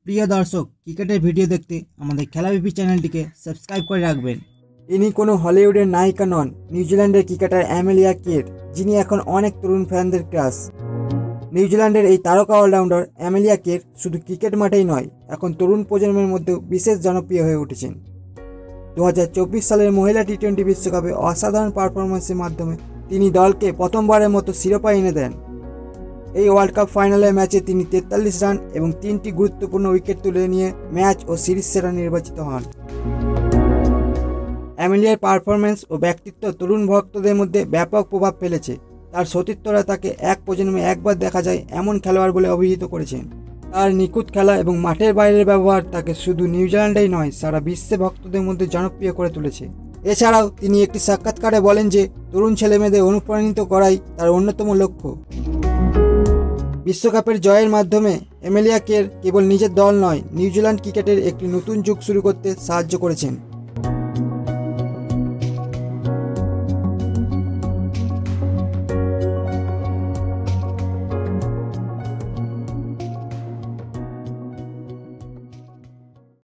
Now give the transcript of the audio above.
প্রিয় দর্শক, ক্রিকেটের ভিডিও দেখতে আমাদের খেলাবিপি চ্যানেলটিকে সাবস্ক্রাইব করে রাখবেন। ইনি কোনো হলিউডের নায়িকা নন, নিউজিল্যান্ডের ক্রিকেটার অ্যামেলিয়া কের, যিনি এখন অনেক তরুণ ফ্যানদের ক্রাশ। নিউজিল্যান্ডের এই তারকা অলরাউন্ডার অ্যামেলিয়া কের শুধু ক্রিকেট মাঠেই নয়, এখন তরুণ প্রজন্মের মধ্যেও বিশেষ জনপ্রিয় হয়ে উঠেছেন। 2024 সালের মহিলা টি-20 বিশ্বকাপে অসাধারণ পারফরমেন্সের মাধ্যমে তিনি দলকে প্রথমবারের মতো শিরোপা এনে দেন। এই ওয়ার্ল্ড কাপ ফাইনালের ম্যাচে তিনি 43 রান এবং 3টি গুরুত্বপূর্ণ উইকেট তুলে নিয়ে ম্যাচ ও সিরিজ সেরা নির্বাচিত হন। অ্যামেলিয়ার পারফরমেন্স ও ব্যক্তিত্ব তরুণ ভক্তদের মধ্যে ব্যাপক প্রভাব ফেলেছে। তার সতীর্থরা তাকে এক প্রজন্মে একবার দেখা যায় এমন খেলোয়াড় বলে অভিহিত করেছেন। তার নিখুঁত খেলা এবং মাঠের বাইরের ব্যবহার তাকে শুধু নিউজিল্যান্ডেই নয়, সারা বিশ্বে ভক্তদের মধ্যে জনপ্রিয় করে তুলেছে। এছাড়াও তিনি একটি সাক্ষাৎকারে বলেন যে তরুণ ছেলেমেয়েদের অনুপ্রাণিত করাই তার অন্যতম লক্ষ্য। বিশ্বকাপের জয়ের মাধ্যমে অ্যামেলিয়া কের কেবল নিজের দল নয়, নিউজিল্যান্ড ক্রিকেটের একটি নতুন যুগ শুরু করতে সাহায্য করেছেন।